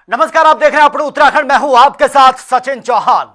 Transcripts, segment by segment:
नमस्कार, आप देख रहे हैं अपने उत्तराखंड। मैं हूं आपके साथ सचिन चौहान।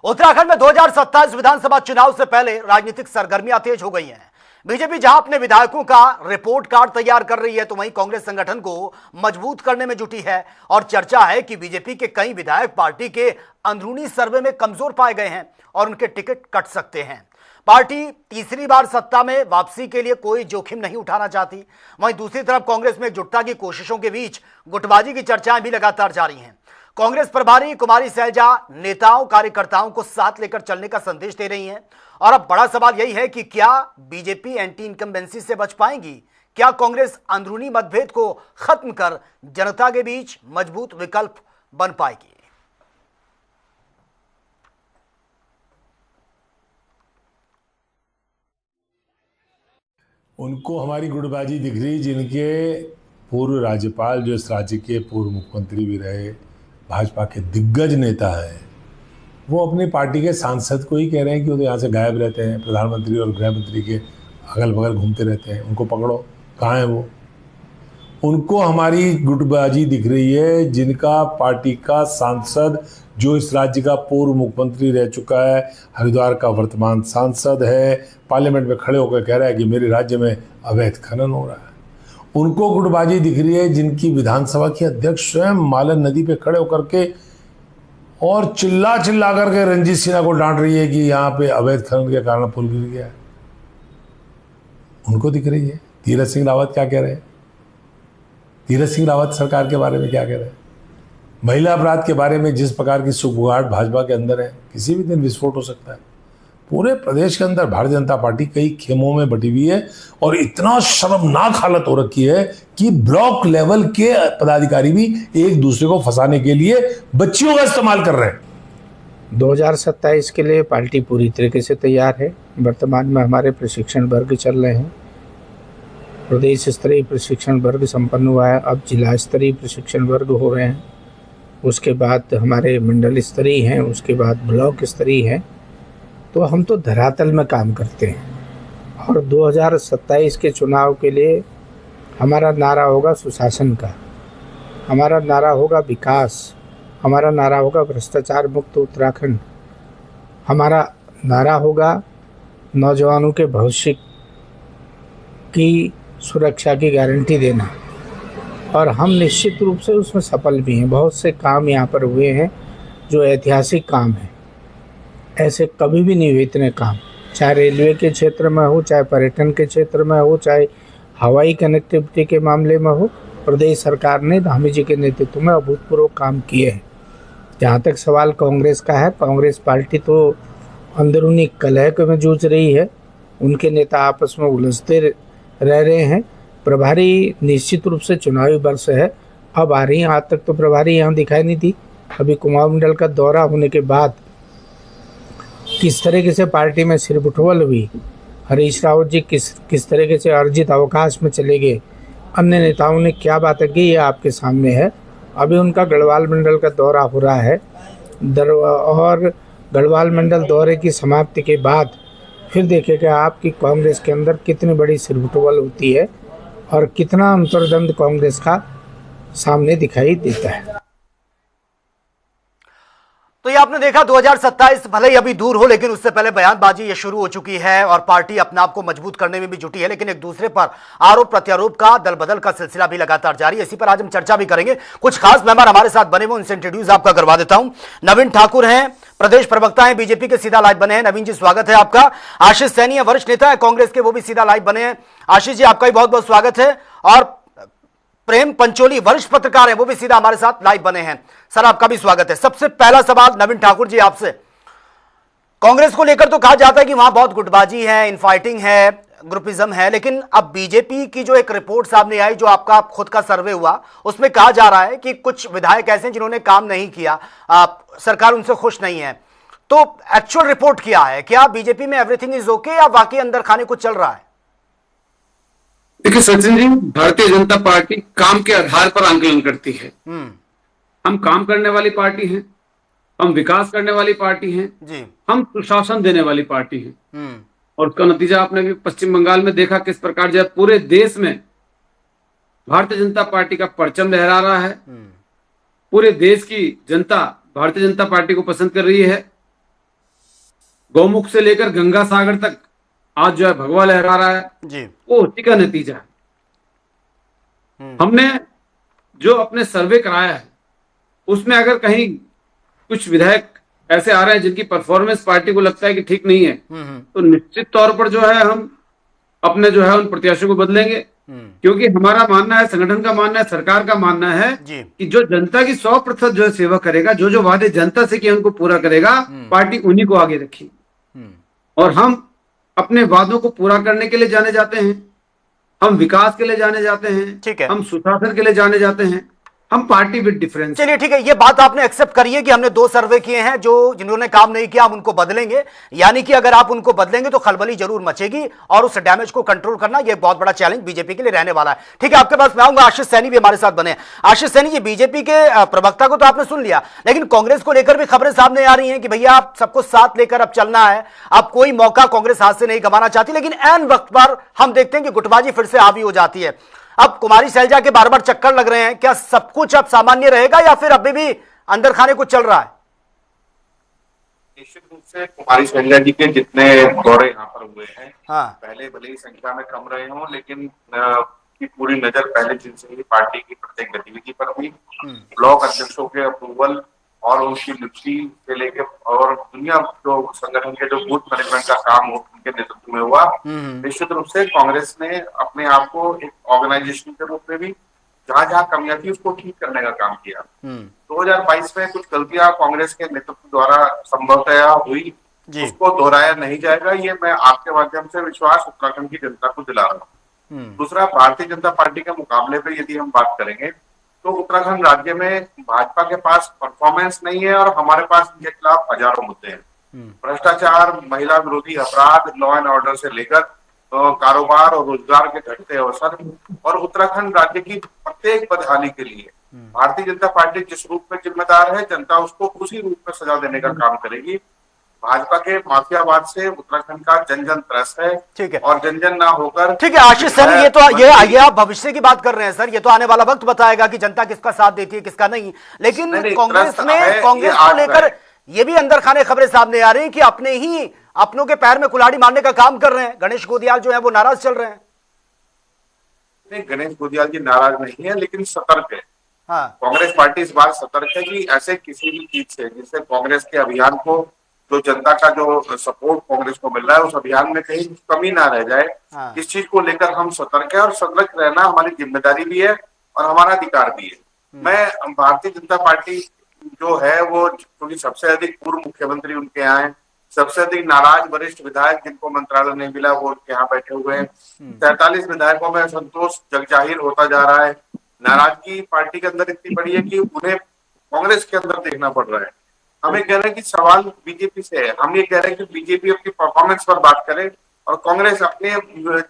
उत्तराखंड में 2027 विधानसभा चुनाव से पहले राजनीतिक सरगर्मियां तेज हो गई हैं। बीजेपी जहां अपने विधायकों का रिपोर्ट कार्ड तैयार कर रही है, तो वहीं कांग्रेस संगठन को मजबूत करने में जुटी है। और चर्चा है कि बीजेपी के कई विधायक पार्टी के अंदरूनी सर्वे में कमजोर पाए गए हैं और उनके टिकट कट सकते हैं। पार्टी तीसरी बार सत्ता में वापसी के लिए कोई जोखिम नहीं उठाना चाहती। वहीं दूसरी तरफ कांग्रेस में एकजुटता की कोशिशों के बीच गुटबाजी की चर्चाएं भी लगातार जारी हैं। कांग्रेस प्रभारी कुमारी सैलजा नेताओं कार्यकर्ताओं को साथ लेकर चलने का संदेश दे रही हैं। और अब बड़ा सवाल यही है कि क्या बीजेपी एंटी इनकम्बेंसी से बच पाएंगी? क्या कांग्रेस अंदरूनी मतभेद को खत्म कर जनता के बीच मजबूत विकल्प बन पाएगी? उनको हमारी गुटबाजी दिख रही, जिनके पूर्व राज्यपाल, जो इस राज्य के पूर्व मुख्यमंत्री भी रहे, भाजपा के दिग्गज नेता हैं, वो अपनी पार्टी के सांसद को ही कह रहे हैं कि वो तो यहाँ से गायब रहते हैं, प्रधानमंत्री और गृह मंत्री के अगल बगल घूमते रहते हैं, उनको पकड़ो, कहाँ है वो? उनको हमारी गुटबाजी दिख रही है, जिनका पार्टी का सांसद, जो इस राज्य का पूर्व मुख्यमंत्री रह चुका है, हरिद्वार का वर्तमान सांसद है, पार्लियामेंट में खड़े होकर कह रहा है कि मेरे राज्य में अवैध खनन हो रहा है। उनको गुटबाजी दिख रही है, जिनकी विधानसभा की अध्यक्ष स्वयं मालन नदी पे खड़े होकर के और चिल्ला चिल्ला करके रंजीत सिन्हा को डांट रही है कि यहाँ पे अवैध खनन के कारण पुल गिर गया है। उनको दिख रही है। तीरथ सिंह रावत क्या कह रहे हैं? तीरथ सिंह रावत सरकार के बारे में क्या कह रहे हैं? महिला अपराध के बारे में जिस प्रकार की सुगबुगाहट भाजपा के अंदर है, किसी भी दिन विस्फोट हो सकता है। पूरे प्रदेश के अंदर भारतीय जनता पार्टी कई खेमों में बटी हुई है और इतना शर्मनाक हालत हो रखी है कि ब्लॉक लेवल के पदाधिकारी भी एक दूसरे को फंसाने के लिए बच्चियों का इस्तेमाल कर रहे हैं। 2027 के लिए पार्टी पूरी तरीके से तैयार है। वर्तमान में हमारे प्रशिक्षण वर्ग चल रहे हैं। प्रदेश स्तरीय प्रशिक्षण वर्ग संपन्न हुआ है, अब जिला स्तरीय प्रशिक्षण वर्ग हो रहे हैं। उसके बाद हमारे मंडल स्तरीय हैं, उसके बाद ब्लॉक स्तरीय हैं। तो हम तो धरातल में काम करते हैं। और 2027 के चुनाव के लिए हमारा नारा होगा सुशासन का, हमारा नारा होगा विकास, हमारा नारा होगा भ्रष्टाचार मुक्त उत्तराखंड, हमारा नारा होगा नौजवानों के भविष्य की सुरक्षा की गारंटी देना। और हम निश्चित रूप से उसमें सफल भी हैं। बहुत से काम यहाँ पर हुए हैं जो ऐतिहासिक काम हैं, ऐसे कभी भी नहीं हुए इतने काम, चाहे रेलवे के क्षेत्र में हो, चाहे पर्यटन के क्षेत्र में हो, चाहे हवाई कनेक्टिविटी के मामले में हो। प्रदेश सरकार ने धामी जी के नेतृत्व में अभूतपूर्व काम किए हैं। जहाँ तक सवाल कांग्रेस का है, कांग्रेस पार्टी तो अंदरूनी कलह में जूझ रही है। उनके नेता आपस में उलझते रह रहे हैं। प्रभारी निश्चित रूप से चुनावी वर्ष है, अब आ रही हैं। आज तक तो प्रभारी यहाँ दिखाई नहीं दी। अभी कुमाऊं मंडल का दौरा होने के बाद किस तरीके से पार्टी में सिरबुटवल हुई, हरीश रावत जी किस तरीके से अर्जित अवकाश में चले गए, अन्य नेताओं ने क्या बातें की, ये आपके सामने है। अभी उनका गढ़वाल मंडल का दौरा हो रहा है और गढ़वाल मंडल दौरे की समाप्ति के बाद फिर देखेगा आप कि कांग्रेस के अंदर कितनी बड़ी सिरबुटवल होती है और कितना अंतर्द्वंद कांग्रेस का सामने दिखाई देता है। तो ये आपने देखा, 2027 भले ही अभी दूर हो, लेकिन उससे पहले बयानबाजी ये शुरू हो चुकी है और पार्टी अपने आप को मजबूत करने में भी जुटी है। लेकिन एक दूसरे पर आरोप प्रत्यारोप का दल बदल का सिलसिला भी लगातार जारी है। इसी पर आज हम चर्चा भी करेंगे। कुछ खास मेहमान हमारे साथ बने हुए, उनसे इंट्रोड्यूस आपका करवा देता हूं। नवीन ठाकुर हैं, प्रदेश प्रवक्ता हैं, बीजेपी के सीधा लाइव बने हैं। नवीन जी, स्वागत है आपका। आशीष सैनी है, वरिष्ठ नेता है कांग्रेस के, वो भी सीधा लाइव बने हैं। आशीष जी, आपका भी बहुत बहुत स्वागत है। और प्रेम पंचोली, वरिष्ठ पत्रकार हैं, वो भी सीधा हमारे साथ लाइव बने हैं। सर, आपका भी स्वागत है। सबसे पहला सवाल नवीन ठाकुर जी आपसे, कांग्रेस को लेकर तो कहा जाता है कि वहां बहुत गुटबाजी है, इनफाइटिंग है, ग्रुपिज्म है, लेकिन अब बीजेपी की जो एक रिपोर्ट सामने आई, जो आपका खुद का सर्वे हुआ, उसमें कहा जा रहा है कि कुछ विधायक ऐसे हैं जिन्होंने काम नहीं किया, सरकार उनसे खुश नहीं है। तो एक्चुअल रिपोर्ट क्या है? क्या बीजेपी में एवरीथिंग इज ओके या वाकई अंदर खाने कुछ चल रहा है? देखिए सचिन जी, भारतीय जनता पार्टी काम के आधार पर आंकलन करती है। हम काम करने वाली पार्टी हैं, हम विकास करने वाली पार्टी हैं जी, हम सुशासन देने वाली पार्टी हैं। और उसका नतीजा आपने भी पश्चिम बंगाल में देखा किस प्रकार जब पूरे देश में भारतीय जनता पार्टी का परचम लहरा रहा है, पूरे देश की जनता भारतीय जनता पार्टी को पसंद कर रही है। गौमुख से लेकर गंगा सागर तक आज जो है भगवा लहरा रहा है जी। वो उसी का नतीजा है। हमने जो अपने सर्वे कराया है उसमें अगर कहीं कुछ विधायक ऐसे आ रहे हैं जिनकी परफॉर्मेंस पार्टी को लगता है कि ठीक नहीं है, तो निश्चित तौर पर जो है हम अपने जो है उन प्रत्याशियों को बदलेंगे। क्योंकि हमारा मानना है, संगठन का मानना है, सरकार का मानना है कि जो जनता की 100% जो है सेवा करेगा, जो जो वादे जनता से किए उनको पूरा करेगा, पार्टी उन्हीं को आगे रखेगी। और हम अपने वादों को पूरा करने के लिए जाने जाते हैं, हम विकास के लिए जाने जाते हैं, ठीक है, हम सुशासन के लिए जाने जाते हैं, हम पार्टी विद डिफरेंस। चलिए ठीक है, ये बात आपने एक्सेप्ट करी है कि हमने 2 सर्वे किए हैं, जो जिन्होंने काम नहीं किया हम उनको बदलेंगे। यानी कि अगर आप उनको बदलेंगे तो खलबली जरूर मचेगी और उस डैमेज को कंट्रोल करना ये बहुत बड़ा चैलेंज बीजेपी के लिए रहने वाला है। ठीक है, आपके पास मैं आऊंगा। आशीष सैनी भी हमारे साथ बने। आशीष सैनी जी, बीजेपी के प्रवक्ता को तो आपने सुन लिया, लेकिन कांग्रेस को लेकर भी खबरें सामने आ रही हैं कि भैया आप सबको साथ लेकर अब चलना है, अब कोई मौका कांग्रेस हाथ से नहीं गंवाना चाहती, लेकिन ऐन वक्त पर हम देखते हैं कि गुटबाजी फिर से हावी हो जाती है। अब कुमारी शैलजा के बार बार चक्कर लग रहे हैं, क्या सब कुछ अब सामान्य रहेगा या फिर अभी भी अंदर खाने कुछ चल रहा है? निश्चित रूप से कुमारी शैलजा जी के जितने दौरे यहाँ पर हुए हैं, हाँ, पहले भले ही संख्या में कम रहे हों, लेकिन की पूरी नजर पहले दिन से ही पार्टी की प्रत्येक गतिविधि पर हुई। ब्लॉक अध्यक्षों के अप्रूवल और उनकी नियुक्ति से लेकर और दुनिया जो संगठन के जो बूथ मैनेजमेंट का काम उनके नेतृत्व में हुआ, निश्चित रूप से कांग्रेस ने अपने आप को एक ऑर्गेनाइजेशन के रूप में भी जहां जहां कमियां थी उसको ठीक करने का काम किया। 2022 में कुछ गलतियां कांग्रेस के नेतृत्व द्वारा संभवतया हुई, उसको दोहराया नहीं जाएगा, ये मैं आपके माध्यम से विश्वास उत्तराखंड की जनता को दिला रहा हूँ। दूसरा, भारतीय जनता पार्टी के मुकाबले पे यदि हम बात करेंगे तो उत्तराखंड राज्य में भाजपा के पास परफॉर्मेंस नहीं है और हमारे पास इनके खिलाफ हजारों मुद्दे हैं। भ्रष्टाचार, महिला विरोधी अपराध, लॉ एंड ऑर्डर से लेकर कारोबार और रोजगार के घटते अवसर, और उत्तराखंड राज्य की प्रत्येक बदहाली के लिए भारतीय जनता पार्टी जिस रूप में जिम्मेदार है, जनता उसको उसी रूप में सजा देने का काम करेगी। भाजपा के माफियावाद से उत्तराखंड का जन जन त्रस्त है, ठीक है, और जन जन ना होकर। ठीक है आशीष सैनी, ये आप भविष्य की बात कर रहे हैं सर, ये तो आने वाला वक्त बताएगा कि जनता किसका साथ देती है किसका नहीं। लेकिन कांग्रेस को लेकर ये भी अंदर खाने खबरें सामने आ रही हैं कि अपने ही अपनों के पैर में कुल्हाड़ी मारने का काम कर रहे हैं। गणेश गोदियाल जो है वो नाराज चल रहे हैं। नहीं, गणेश गोदियाल जी नाराज नहीं है, लेकिन सतर्क है। हाँ, कांग्रेस पार्टी इस बार सतर्क है कि ऐसे किसी भी चीज से जिससे कांग्रेस के अभियान को, जो जनता का जो सपोर्ट कांग्रेस को मिल रहा है, उस अभियान में कहीं कमी ना रह जाए। हाँ, इस चीज को लेकर हम सतर्क है, और सतर्क रहना हमारी जिम्मेदारी भी है और हमारा अधिकार भी है। मैं भारतीय जनता पार्टी जो है वो, क्योंकि सबसे अधिक पूर्व मुख्यमंत्री उनके यहाँ है, सबसे अधिक नाराज वरिष्ठ विधायक जिनको मंत्रालय नहीं मिला वो उनके यहाँ बैठे हुए हैं। 43 विधायकों में असंतोष जगजाहिर होता जा रहा है। नाराजगी पार्टी के अंदर इतनी बड़ी है कि उन्हें कांग्रेस के अंदर देखना पड़ रहा है। हमें कह रहे हैं कि सवाल बीजेपी से है, हम ये कह रहे हैं कि बीजेपी अपनी परफॉर्मेंस पर बात करे और कांग्रेस अपने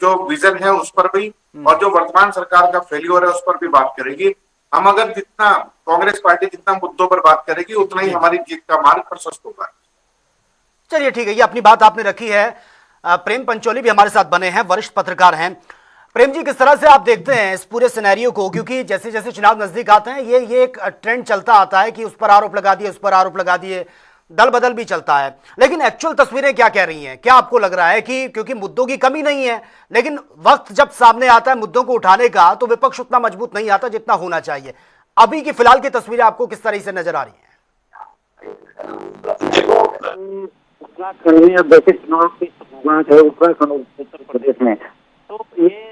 जो विजन है उस पर भी, और जो वर्तमान सरकार का फेल्योर है उस पर भी बात करेगी। हम अगर जितना कांग्रेस पार्टी जितना मुद्दों पर बात करेगी उतना ही हमारी जीत का मार्ग प्रशस्त होगा। चलिए ठीक है, ये अपनी बात आपने रखी है। प्रेम पंचोली भी हमारे साथ बने हैं, वरिष्ठ पत्रकार हैं। प्रेम जी, किस तरह से आप देखते हैं इस पूरे सिनेरियो को, क्योंकि जैसे जैसे चुनाव नजदीक आते हैं ये एक ट्रेंड चलता आता है कि उस पर आरोप लगा दिए, उस पर आरोप लगा दिए, दल बदल भी चलता है, लेकिन एक्चुअल तस्वीरें क्या कह रही हैं? क्या आपको लग रहा है कि क्योंकि मुद्दों की कमी नहीं है, लेकिन वक्त जब सामने आता है मुद्दों को उठाने का तो विपक्ष उतना मजबूत नहीं आता जितना होना चाहिए? अभी की फिलहाल की तस्वीरें आपको किस तरह से नजर आ रही है? उत्तराखंड में अब वैसे चुनाव की शुरुआत है, उत्तराखंड उत्तर प्रदेश में, तो ये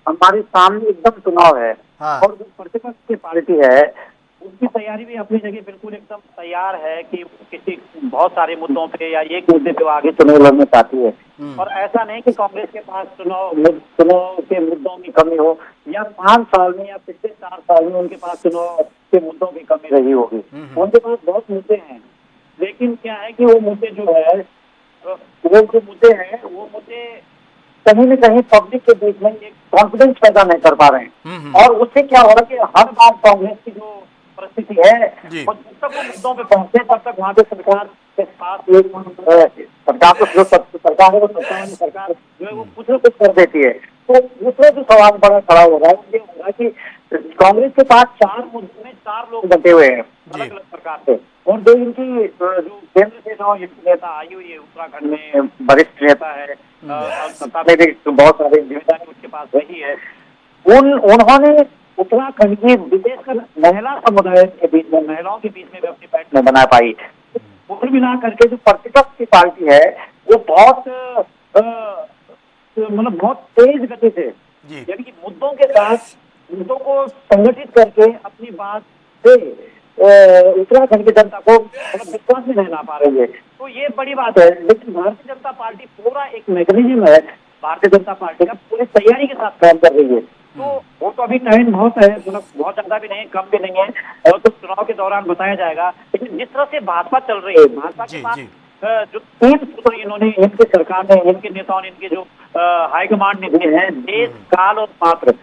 हमारे सामने एकदम चुनाव है। हाँ। और जो प्रतिपक्ष की पार्टी है उसकी तैयारी भी अपनी जगह बिल्कुल एकदम तैयार है कि किसी बहुत सारे मुद्दों पे या एक मुद्दे पे वो आगे चुनाव लड़ना चाहती है। और ऐसा नहीं कि कांग्रेस के पास चुनाव के मुद्दों की कमी हो, या 5 साल में या पिछले 4 साल में उनके पास चुनाव के मुद्दों की कमी रही होगी। उनके पास बहुत मुद्दे हैं, लेकिन क्या है कि वो मुद्दे जो है वो मुद्दे कहीं न कहीं पब्लिक के बीच में एक कॉन्फिडेंस पैदा नहीं कर पा रहे हैं। और उससे क्या हो रहा है कि हर बार कांग्रेस की जो परिस्थिति है वो जब तक वो मुद्दों पे पहुंचे तब तक वहाँ पे सरकार के पास सरकार को जो सरकार है वो सरकार जो है वो कुछ न कुछ कर देती है। तो दूसरा जो सवाल बड़ा खड़ा हो रहा है ये होगा कि कांग्रेस के पास 4 मुद्दों में 4 लोग बटे हुए हैं अलग अलग प्रकार से, और जो इनकी जो केंद्र से जो इनकी नेता आई हुई है उत्तराखंड में, वरिष्ठ नेता है और सत्ता में भी बहुत सारी जिम्मेदारी उसके पास रही है, उन्होंने उत्तराखंड की विशेषकर महिला समुदाय के बीच में, महिलाओं के बीच में भी अपनी पैठ न बना पाई। कुल मिला करके जो प्रतिपक्ष की पार्टी है वो बहुत मतलब बहुत तेज गति से, यानी कि मुद्दों के साथ मुद्दों को संगठित करके अपनी बात से उत्तराखंड की जनता को मतलब विश्वास में नहीं ला पा रही है। तो ये बड़ी बात है। लेकिन भारतीय जनता पार्टी पूरा एक मैकेनिज्म है, भारतीय जनता पार्टी का पूरी तैयारी के साथ काम कर रही है। तो वो तो अभी टाइम बहुत है, मतलब बहुत ज्यादा भी नहीं, कम भी नहीं है, और तो चुनाव के दौरान बताया जाएगा। लेकिन जिस तरह से भाजपा चल रही है, भाजपा के पास जो 3 सूत्र इन्होंने, इनकी सरकार ने, इनके नेताओं ने, इनके जो हाईकमांड ने दिए हैं, देश, काल और पात्र,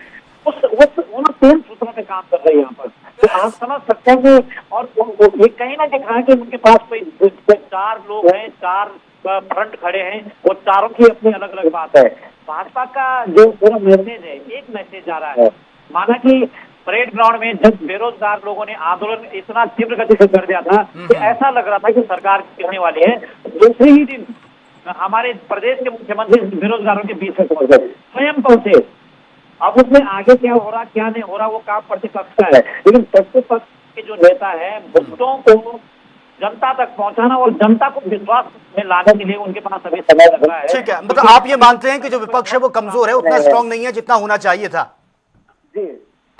उन 3 सूत्रों पे काम कर रहे हैं यहाँ पर। तो आप समझ सकते हैं कि और ये कहीं ना दिखा है कि उनके पास कोई 4 लोग हैं, 4 फ्रंट खड़े हैं, वो चारों की अपनी अलग अलग बात है। भाजपा का जो पूरा मैसेज है, एक मैसेज जा रहा है, माना कि परेड ग्राउंड में जब बेरोजगार लोगों ने आंदोलन इतना तीव्र गति से कर दिया था कि ऐसा लग रहा था कि सरकार गिरने वाली है, दूसरे ही दिन हमारे प्रदेश के मुख्यमंत्री बेरोजगारों के बीच में पहुंच गए, स्वयं पहुंचे। अब उसमें आगे क्या हो रहा क्या नहीं हो रहा वो काम प्रतिपक्ष का है, लेकिन प्रतिपक्ष के जो नेता है मुद्दों को जनता तक पहुंचाना और जनता को विश्वास में लाने के लिए उनके पास अभी समय लग रहा है। ठीक है, मतलब आप ये मानते हैं कि जो विपक्ष है वो कमजोर है, उतना स्ट्रांग नहीं है जितना होना चाहिए था। जी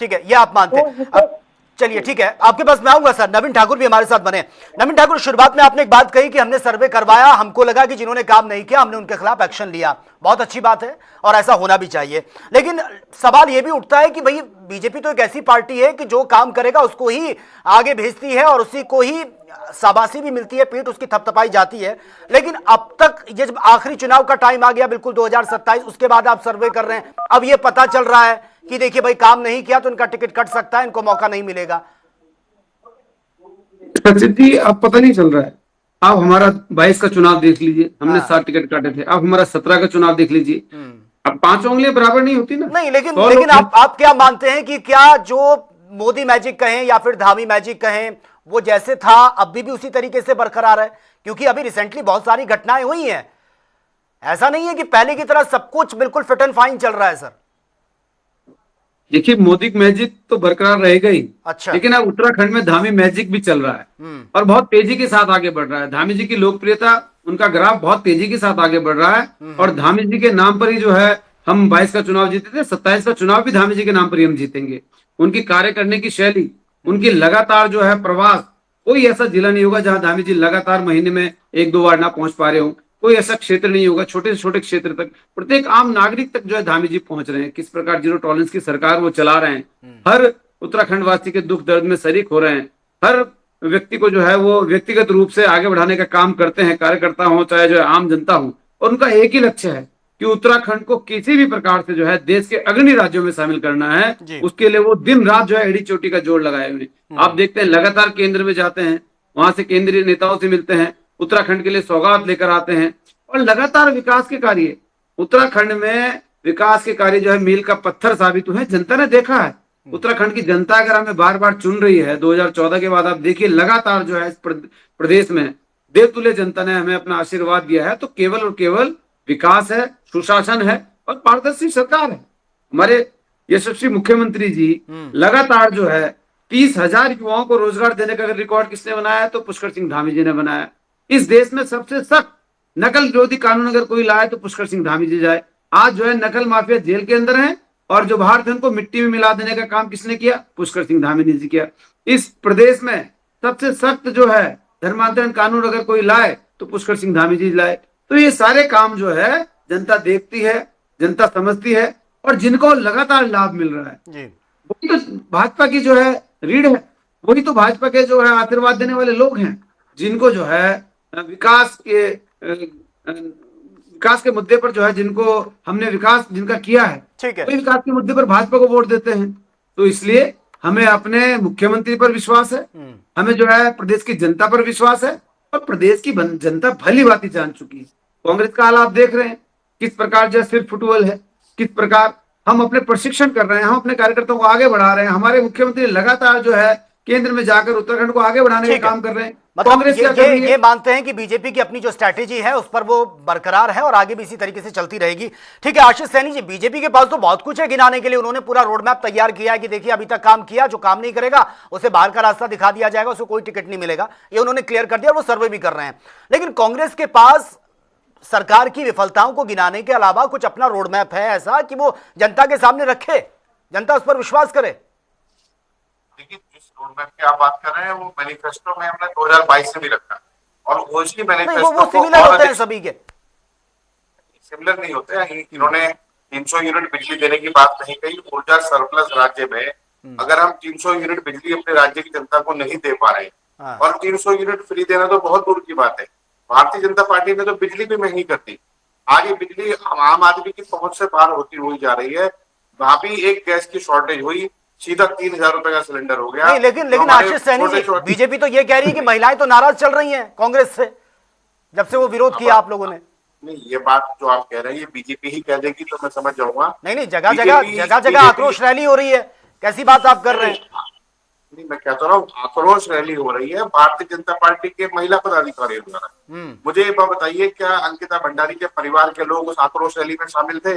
ठीक है, ये आप मानते हैं। अब चलिए ठीक है, आपके पास मैं आऊंगा सर। नवीन ठाकुर भी हमारे साथ बने। नवीन ठाकुर, शुरुआत में आपने एक बात कही कि हमने सर्वे करवाया, हमको लगा कि जिन्होंने काम नहीं किया हमने उनके खिलाफ एक्शन लिया। बहुत अच्छी बात है और ऐसा होना भी चाहिए। लेकिन सवाल यह भी उठता है कि भाई बीजेपी तो एक ऐसी पार्टी है कि जो काम करेगा उसको ही आगे भेजती है और उसी को ही शाबाशी भी मिलती है, पीठ उसकी थपथपाई जाती है। लेकिन अब तक ये जब आखिरी चुनाव का टाइम आ गया, बिल्कुल 2027, उसके बाद आप सर्वे कर रहे हैं, अब ये पता चल रहा है कि देखिए भाई काम नहीं किया तो इनका टिकट कट सकता है, इनको मौका नहीं मिलेगा। सचिन जी, अब पता नहीं चल रहा है। आप हमारा 22 का चुनाव देख लीजिए, हमने 7 टिकट काटे थे। अब हमारा 17 का चुनाव देख लीजिए, अब 5 उंगलियां बराबर नहीं होती ना। नहीं, लेकिन आप क्या मानते हैं कि क्या जो मोदी मैजिक कहें या फिर धामी मैजिक कहें, वो जैसे था अभी भी उसी तरीके से बरकरार है? क्योंकि अभी रिसेंटली बहुत सारी घटनाएं हुई हैं, ऐसा नहीं है कि पहले की तरह सब कुछ बिल्कुल फिट एंड फाइन चल रहा है सर। देखिए, मोदी मैजिक तो बरकरार रहेगा ही। अच्छा। लेकिन अब उत्तराखंड में धामी मैजिक भी चल रहा है और बहुत तेजी के साथ आगे बढ़ रहा है। धामी जी की लोकप्रियता, उनका ग्राफ बहुत तेजी के साथ आगे बढ़ रहा है और धामी जी के नाम पर ही जो है हम 22 का चुनाव जीते थे, 27 का चुनाव भी धामी जी के नाम पर ही हम जीतेंगे। उनकी कार्य करने की शैली, उनकी लगातार जो है प्रवास, कोई ऐसा जिला नहीं होगा जहां धामी जी लगातार महीने में 1-2 बार ना पहुंच पा रहे हो। कोई ऐसा क्षेत्र नहीं होगा, छोटे से छोटे क्षेत्र तक, प्रत्येक आम नागरिक तक जो है धामी जी पहुंच रहे हैं। किस प्रकार जीरो टॉलरेंस की सरकार वो चला रहे हैं, हर उत्तराखंड वासी के दुख दर्द में शरीक हो रहे हैं, हर व्यक्ति को जो है वो व्यक्तिगत रूप से आगे बढ़ाने का काम करते हैं, कार्यकर्ता हो चाहे जो है आम जनता हो। और उनका एक ही लक्ष्य है कि उत्तराखंड को किसी भी प्रकार से जो है देश के अग्रणी राज्यों में शामिल करना है। उसके लिए वो दिन रात जो है एड़ी चोटी का जोड़ लगाए हुए। आप देखते हैं लगातार केंद्र में जाते हैं, वहां से केंद्रीय नेताओं से मिलते हैं, उत्तराखंड के लिए सौगात लेकर आते हैं और लगातार विकास के कार्य, उत्तराखंड में विकास के कार्य जो है मील का पत्थर साबित हुए। जनता ने देखा है, उत्तराखंड की जनता अगर हमें बार बार चुन रही है 2014 के बाद, आप देखिए लगातार जो है इस प्रदेश में देवतुल्य जनता ने हमें अपना आशीर्वाद दिया है। तो केवल और केवल विकास है, सुशासन है और पारदर्शी सरकार है। हमारे यशस्वी मुख्यमंत्री जी लगातार जो है 30,000 युवाओं को रोजगार देने का रिकॉर्ड किसने बनाया है? तो पुष्कर सिंह धामी जी ने बनाया। इस देश में सबसे सख्त नकल विरोधी कानून अगर कोई लाए तो पुष्कर सिंह धामी जी जाए। आज जो है नकल माफिया जेल के अंदर है और जो बाहर थे उनको मिट्टी में मिला देने का काम किसने किया? पुष्कर सिंह धामी जी किया। इस प्रदेश में सबसे सख्त जो है धर्मांतरण कानून अगर कोई लाए तो पुष्कर सिंह धामी जी लाए। तो ये सारे काम जो है जनता देखती है, जनता समझती है और जिनको लगातार लाभ मिल रहा है वही तो भाजपा की जो है रीढ़ है, वही तो भाजपा के जो है आशीर्वाद देने वाले लोग हैं, जिनको जो है विकास के मुद्दे पर जो है जिनको हमने विकास जिनका किया है, वही विकास के मुद्दे पर भाजपा को वोट देते हैं। तो इसलिए हमें अपने मुख्यमंत्री पर विश्वास है, हमें जो है प्रदेश की जनता पर विश्वास है और प्रदेश की जनता भली भांति जान चुकी है। कांग्रेस का हाल आप देख रहे हैं, किस प्रकार जो सिर फुटबॉल है, किस प्रकार हम अपने प्रशिक्षण कर रहे हैं, हम अपने कार्यकर्ताओं को आगे बढ़ा रहे हैं। हमारे मुख्यमंत्री लगातार जो है केंद्र में जाकर उत्तराखंड को आगे बढ़ाने का ठीक है। काम कर रहे हैं। मतलब कांग्रेस क्या कर रही है? ये मानते हैं कि बीजेपी की अपनी जो स्ट्रैटेजी है उस पर वो बरकरार है और आगे भी इसी तरीके से चलती रहेगी। ठीक है आशीष सैनी जी, बीजेपी के पास तो बहुत कुछ है गिनाने के लिए, उन्होंने पूरा रोड मैप तैयार किया है कि देखिए अभी तक काम किया, जो काम नहीं करेगा उसे बाहर का रास्ता दिखा दिया जाएगा, उसको कोई टिकट नहीं मिलेगा, ये उन्होंने क्लियर कर दिया और वो सर्वे भी कर रहे हैं। लेकिन कांग्रेस के पास सरकार की विफलताओं को गिनाने के अलावा कुछ अपना रोड मैप है ऐसा कि वो जनता के सामने रखे, जनता उस पर विश्वास करे? देखिए, जिस रोड मैप की आप बात कर रहे हैं वो मैनिफेस्टो में हमने 2022 से भी रखा और उसी नहीं, मैनिफेस्टो वो को सिमिलर और होते हैं अधिक सभी के। सिमिलर नहीं होते हैं। इन्होंने 300 यूनिट बिजली देने की बात नहीं कही। ऊर्जा सरप्लस राज्य में अगर हम 300 यूनिट बिजली अपने राज्य की जनता को नहीं दे पा रहे हाँ। और 300 यूनिट फ्री देना तो बहुत दूर की बात है। भारतीय जनता पार्टी ने तो बिजली भी महंगी कर दी। आज ये बिजली आम आदमी की पहुंच से बाहर होती हुई जा रही है। वहां भी एक गैस की शॉर्टेज हुई, सीधा 3000 रुपए का सिलेंडर हो गया। नहीं, लेकिन तो हमारे आशीष सैनी जी, छोटे-छोटे- बीजेपी तो ये कह रही है कि महिलाएं तो नाराज चल रही हैं कांग्रेस से, जब से वो विरोध किया आप लोगों ने। नहीं, ये बात जो आप कह रहे हैं ये बीजेपी ही कह देगी तो मैं समझ जाऊंगा। नहीं, जगह जगह आक्रोश रैली हो रही है, कैसी बात आप कर रहे हैं? नहीं, मैं कहता रहा हूँ आक्रोश रैली हो रही है भारतीय जनता पार्टी के महिला पदाधिकारियों द्वारा। मुझे ये बात बताइए, क्या अंकिता भंडारी के परिवार के लोग उस आक्रोश रैली में शामिल थे?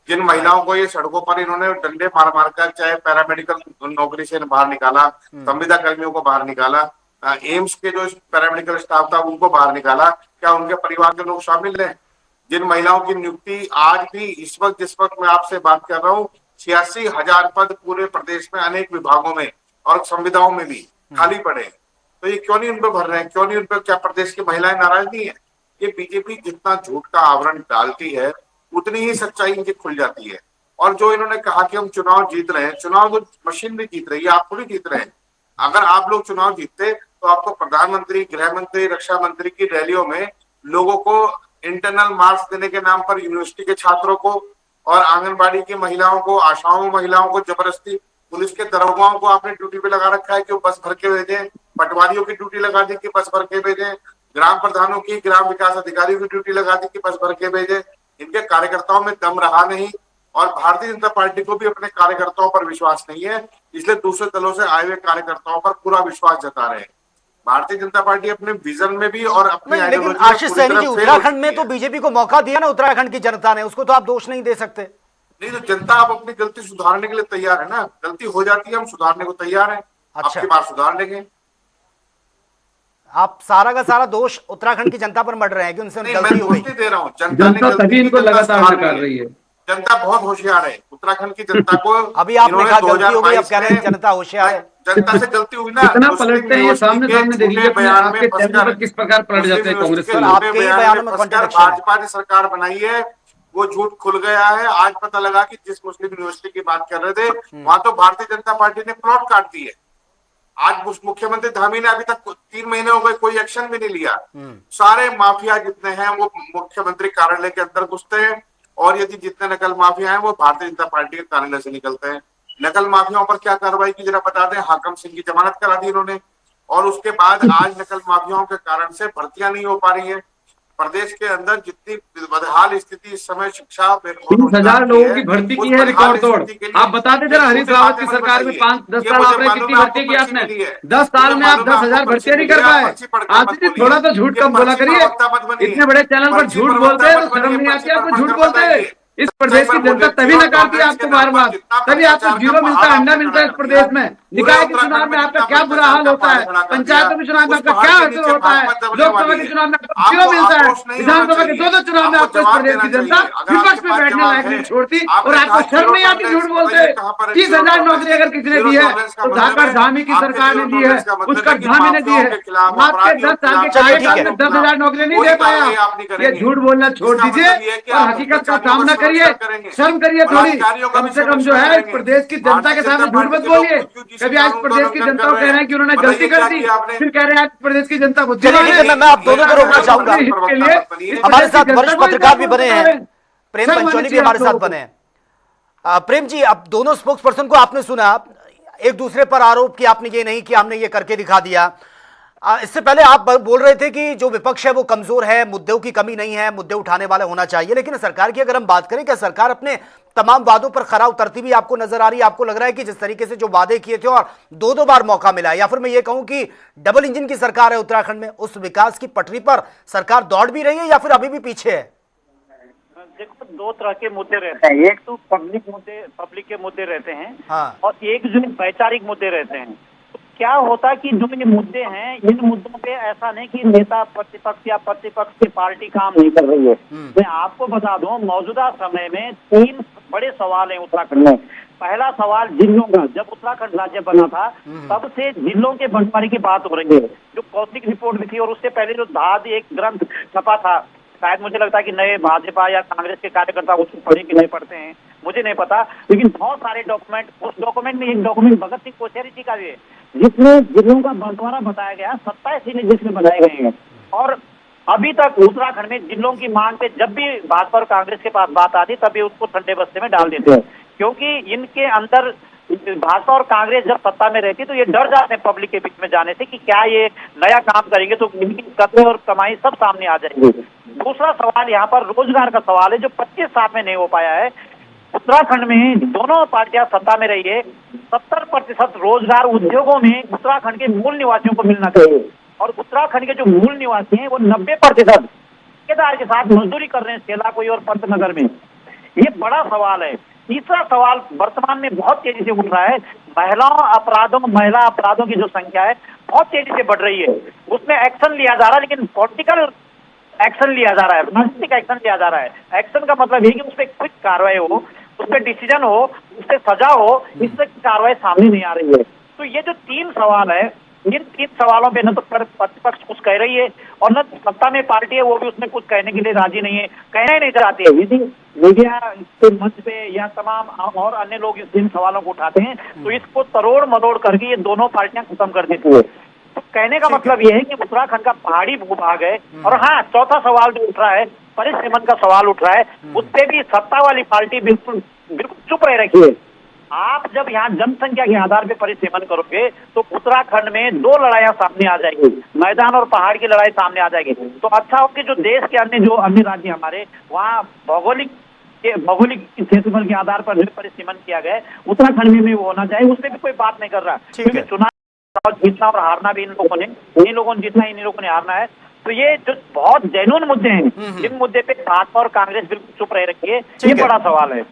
जिन महिलाओं को ये सड़कों पर इन्होंने डंडे मार मार कर चाहे पैरामेडिकल नौकरी से बाहर निकाला, संविदा कर्मियों को बाहर निकाला, एम्स के जो पैरामेडिकल स्टाफ था उनको बाहर निकाला, क्या उनके परिवार के लोग शामिल हैं? जिन महिलाओं की नियुक्ति आज भी इस वक्त जिस वक्त मैं आपसे बात कर रहा हूँ 86,000 पद पूरे प्रदेश में अनेक विभागों में और संविदाओं में भी खाली पड़े हैं, तो ये क्यों नहीं उन पर भर रहे हैं? क्यों नहीं उन पर? क्या प्रदेश की महिलाएं नाराज नहीं है? ये बीजेपी जितना झूठ का आवरण डालती है उतनी ही सच्चाई इनकी खुल जाती है। और जो इन्होंने कहा कि हम चुनाव जीत रहे हैं, चुनाव तो मशीन भी जीत रही है, आप थोड़ी जीत रहे हैं। अगर आप लोग चुनाव जीतते तो आपको प्रधानमंत्री, गृह मंत्री, रक्षा मंत्री की रैलियों में लोगों को इंटरनल मार्क्स देने के नाम पर यूनिवर्सिटी के छात्रों को और आंगनबाड़ी की महिलाओं को, आशाओं महिलाओं को जबरदस्ती, पुलिस के दरोगाओं को आपने ड्यूटी पे लगा रखा है कि वो बस भर के भेजें, पटवारियों की ड्यूटी लगा दी कि बस भर के भेजें, ग्राम प्रधानों की, ग्राम विकास अधिकारियों की ड्यूटी लगा दी कि बस भर के भेजें। इनके कार्यकर्ताओं में दम रहा नहीं और भारतीय जनता पार्टी को भी अपने कार्यकर्ताओं पर विश्वास नहीं है, इसलिए दूसरे दलों से आए हुए कार्यकर्ताओं पर पूरा विश्वास जता रहे हैं। भारतीय जनता पार्टी अपने विजन में भी और अपनी नहीं, लेकिन आइडियोलॉजी में आशीष पूरी सैनी तरह जी, फेल हो उत्तराखंड में चुकी तो है। बीजेपी को मौका दिया ना उत्तराखंड की जनता ने, उसको तो आप दोष नहीं दे सकते। नहीं, तो जनता आप अपनी गलती सुधारने के लिए तैयार है ना। गलती हो जाती है, हम सुधारने को तैयार हैं। अच्छा। आपकी बात सुधार लेंगे। आप सारा का सारा दोष उत्तराखंड की जनता पर मढ़ रहे हैं कि उनसे नहीं, मैं गलती हो दोष गई। नहीं दे रहा हूँ। जनता ने जनता गलती तभी की, इनको जनता लगातार सुधार नकार रही है। जनता बहुत होशियार है। उत्तराखंड की जनता को अभी आपने कहा गलती हो गई, अब कह रहे हैं 2022 जनता होशियार है। जनता से गलती हुई ना। कितना मुस्लिम पलटते हैं ये यूनिवर्सिटी सामने के सामने देख लीजिए, झूठे अपने बयान आपके में चैनल फंसकर पर किस प्रकार पलट मुस्लिम जाते हैं कांग्रेस यूनिवर्सिटी के के लोग। आपके ही झूठे बयानों में फंसकर contradiction है। भाजपा ने सरकार बनाई है। वो झूठ खुल गया है। आज पता लगा कि जिस मुस्लिम यूनिवर्सिटी की बात कर रहे थे वहां तो भारतीय जनता पार्टी ने प्लॉट काट दी है। आज मुख्यमंत्री धामी ने अभी तक 3 महीने हो गए कोई एक्शन भी नहीं लिया। सारे माफिया जितने हैं वो मुख्यमंत्री कार्यालय के अंदर घुसते हैं और यदि जितने नकल माफिया हैं वो भारतीय जनता पार्टी के कार्यालय से निकलते हैं। नकल माफियाओं पर क्या कार्रवाई की जरा बता दें। हाकम सिंह की जमानत करा दी इन्होंने और उसके बाद आज नकल माफियाओं के कारण से भर्तियां नहीं हो पा रही है। प्रदेश के अंदर जितनी बदहाल स्थिति इस समय शिक्षा 30,000 लोगों की भर्ती की है रिकॉर्ड तोड़। आप बता दें जरा, हरीश रावत की सरकार में 5-10 साल आपने कितनी भर्ती की? आपने 10 साल में आप 10,000 भर्तियां नहीं कर पाए। आप जी थोड़ा तो झूठ कम बोला करिए। इतने बड़े चैनल पर झूठ बोलते हैं तो शर्म नहीं आती आपको झूठ बोलते हैं। इस प्रदेश की जनता तभी नकारती है आपको बार बार, तभी आपको जीरो मिलता है, अंडा मिलता है इस प्रदेश में। निकाय के चुनाव में आपका क्या बुरा हाल होता है, पंचायतों के चुनाव में आपका क्या असर होता है, लोकसभा के चुनाव में आपको जीरो मिलता है, विधानसभा के 2-2 चुनाव में आपको इस प्रदेश की जनता विपक्ष में बैठने लायक नहीं छोड़ती और आपको शर्म नहीं आती झूठ बोलते। 30,000 नौकरी अगर किसने दी है तो धाकर धामी की सरकार ने दी है, उत्कर्ष धामी ने दी है। आपके 10 साल के कार्यकाल में 10,000 नौकरी नहीं दे पाया। ये झूठ बोलना छोड़ दीजिए और हकीकत का सामना करिए, शर्म करिए थोड़ी। कम से कम जो है इस प्रदेश की जनता के सामने झूठ मत बोलिए। कभी आज प्रदेश की जनता को कह रहे हैं कि उन्होंने गलती कर दी, फिर कह रहे हैं आज प्रदेश की जनता बुद्धिमान है। मैं आप दोनों को रोकना चाहूंगा। इसके लिए हमारे साथ वरिष्ठ पत्रकार भी बने हैं, प्रेम पंचोली भी हमारे साथ बने हैं। प्रेम जी, अब दोनों स्पोक्स पर्सन को आपने सुना, एक दूसरे पर आरोप किया आपने, ये नहीं कि हमने ये करके दिखा दिया। इससे पहले आप बोल रहे थे कि जो विपक्ष है वो कमजोर है, मुद्दों की कमी नहीं है, मुद्दे उठाने वाले होना चाहिए, लेकिन सरकार की अगर हम बात करें, क्या सरकार अपने तमाम वादों पर खरा उतरती भी आपको नजर आ रही है? आपको लग रहा है कि जिस तरीके से जो वादे किए थे और दो बार मौका मिला है, या फिर मैं ये कहूं कि डबल इंजन की सरकार है उत्तराखंड में, उस विकास की पटरी पर सरकार दौड़ भी रही है या फिर अभी भी पीछे है? देखो, दो तरह के मुद्दे रहते हैं। एक तो पब्लिक के मुद्दे रहते हैं, हाँ। और एक जो वैचारिक मुद्दे रहते हैं। तो क्या होता है कि जो ये मुद्दे हैं, इन मुद्दों पे ऐसा नहीं कि नेता प्रतिपक्ष या प्रतिपक्ष की पार्टी काम नहीं कर रही है। मैं आपको बता दूं, मौजूदा समय में 3 बड़े सवाल हैं उत्तराखंड में। पहला सवाल जिलों का। जब उत्तराखंड राज्य बना था तब से जिलों के बंटवारे की बात हो रही है। जो कौशिक रिपोर्ट भी थी और उससे पहले जो दाद एक ग्रंथ छपा था, शायद मुझे लगता है कि नए भाजपा या कांग्रेस के कार्यकर्ता उसको पढ़े कि नहीं पढ़ते हैं, मुझे नहीं पता, लेकिन बहुत सारे डॉक्यूमेंट, उस डॉक्यूमेंट में एक डॉक्यूमेंट भगत सिंह कोश्यारी जी का भी है, जिसमें जिलों का बंटवारा बताया गया। 27 जिले जिसमें बनाए गए हैं। और अभी तक उत्तराखंड में जिलों की मांग पे जब भी भाजपा और कांग्रेस के पास बात आती तभी उसको ठंडे बस्ते में डाल देते हैं, क्योंकि इनके अंदर भाजपा और कांग्रेस जब सत्ता में रहती तो ये डर जाते हैं पब्लिक के बीच में जाने से कि क्या ये नया काम करेंगे तो इनकी कदर और कमाई सब सामने आ जाएंगे। दूसरा सवाल यहाँ पर रोजगार का सवाल है, जो 25 साल में नहीं हो पाया है। उत्तराखंड में दोनों पार्टियां सत्ता में रही है, 70% रोजगार उद्योगों में उत्तराखंड के मूल निवासियों को मिलना चाहिए, और उत्तराखंड के जो मूल निवासी हैं वो 90% ठेकेदार के साथ मजदूरी कर रहे हैं सेलाकोई और पंतनगर में। ये बड़ा सवाल है। तीसरा सवाल वर्तमान में बहुत तेजी से उठ रहा है, महिला अपराधों की जो संख्या है बहुत तेजी से बढ़ रही है। उसमें एक्शन लिया जा रहा है, लेकिन पॉलिटिकल एक्शन लिया जा रहा है, राजनीतिक एक्शन लिया जा रहा है। एक्शन का मतलब ये कि उस पर क्विक कार्रवाई हो, उस पर डिसीजन हो, उस पर सजा हो, इससे कार्रवाई सामने नहीं आ रही है। तो ये जो 3 सवाल है, इन 3 सवालों पे न तो प्रतिपक्ष कुछ कह रही है और न सत्ता में पार्टी है वो भी उसमें कुछ कहने के लिए राजी नहीं है, कहना ही नहीं चाहती है। यदि मीडिया के मंच पे या तमाम और अन्य लोग इन सवालों को उठाते हैं तो इसको तरोड़ मरोड़ करके ये दोनों पार्टियां खत्म कर देती है। तो कहने का मतलब ये है कि उत्तराखंड का पहाड़ी भूभाग है। और हाँ, चौथा सवाल जो उठ रहा है, परिसीमन का सवाल उठ रहा है, उससे भी सत्ता वाली पार्टी बिल्कुल चुप रह रखी है। आप जब यहाँ जनसंख्या के आधार पे परिसीमन करोगे तो उत्तराखंड में 2 लड़ाइयां सामने आ जाएगी, मैदान और पहाड़ की लड़ाई सामने आ जाएगी। तो अच्छा हो कि जो देश के अन्य राज्य हमारे वहाँ भौगोलिक क्षेत्रफल के आधार पर परिसीमन किया गया है, उत्तराखंड में भी वो होना चाहिए। उसमें भी कोई बात नहीं कर रहा, क्योंकि चुनाव जीतना और हारना भी इन्हीं लोगों ने जीतना, इन्हीं लोगों ने हारना है। तो ये जो बहुत जेन्युइन मुद्दे हैं, जिन मुद्दे पे भाजपा और कांग्रेस बिल्कुल चुप रह रखी है, ये बड़ा सवाल है।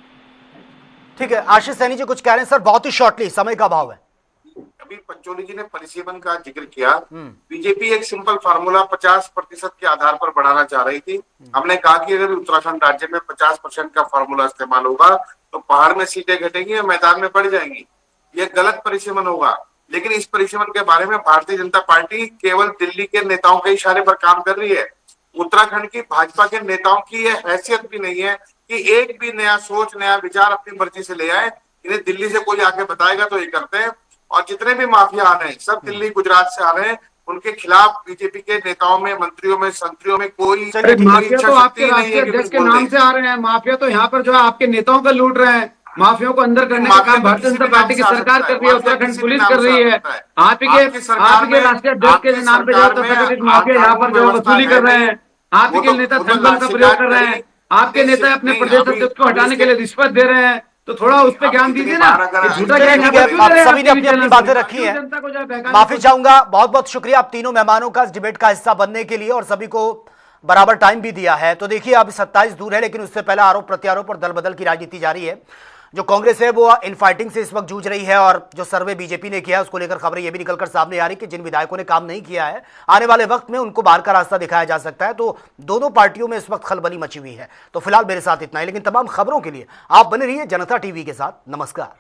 ठीक है, आशीष सैनी जी कुछ कह रहे हैं सर, बहुत ही शॉर्टली, समय का अभाव है। अभी पंचोली जी ने परिसीमन का जिक्र किया। बीजेपी एक सिंपल फार्मूला 50% के आधार पर बढ़ाना चाह रही थी। हमने कहा कि अगर उत्तराखंड राज्य में 50% का फार्मूला इस्तेमाल होगा तो पहाड़ में सीटें घटेंगी और मैदान में बढ़ जाएंगी। यह गलत परिसीमन होगा। लेकिन इस परिसीमन के बारे में भारतीय जनता पार्टी केवल दिल्ली के नेताओं के इशारे पर काम कर रही है। उत्तराखंड की भाजपा के नेताओं की यह हैसियत भी नहीं है कि एक भी नया सोच, नया विचार अपनी मर्जी से ले आए। इन्हें दिल्ली से कोई आके बताएगा तो ये करते हैं। और जितने भी माफिया आ रहे हैं सब दिल्ली गुजरात से आ रहे हैं। उनके खिलाफ बीजेपी के नेताओं में, मंत्रियों में, संतरियों में कोई माफिया तो आपके राष्ट्रीय अध्यक्ष के नाम से आ रहे हैं। माफिया तो यहाँ पर जो है आपके नेताओं का लूट रहे हैं। माफियाओं को अंदर करने का काम भारतीय जनता पार्टी की सरकार कर रही है, उत्तराखंड पुलिस कर रही है। आपके राष्ट्रीय अध्यक्ष के नाम पे जो तथाकथित माफिया यहाँ पर जो वसूली कर रहे हैं, आपके नेता धन का प्रयोग कर रहे हैं, आपके नेता अपने प्रदेश अध्यक्ष को हटाने के लिए रिश्वत दे रहे हैं। तो थोड़ा उस पर ज्ञान दीजिए ना। सभी ने अपनी अपनी बातें रखी हैं। माफी चाहूंगा, बहुत बहुत शुक्रिया आप तीनों मेहमानों का इस डिबेट का हिस्सा बनने के लिए और सभी को बराबर टाइम भी दिया है। तो देखिए अब 27 दूर है, लेकिन उससे पहले आरोप प्रत्यारोप और दल बदल की राजनीति जारी है। जो कांग्रेस है वो इनफाइटिंग से इस वक्त जूझ रही है और जो सर्वे बीजेपी ने किया है उसको लेकर खबरें ये भी निकलकर सामने आ रही कि जिन विधायकों ने काम नहीं किया है आने वाले वक्त में उनको बाहर का रास्ता दिखाया जा सकता है। तो दोनों पार्टियों में इस वक्त खलबली मची हुई है। तो फिलहाल मेरे साथ इतना ही, लेकिन तमाम खबरों के लिए आप बने रहिए जनता टीवी के साथ। नमस्कार।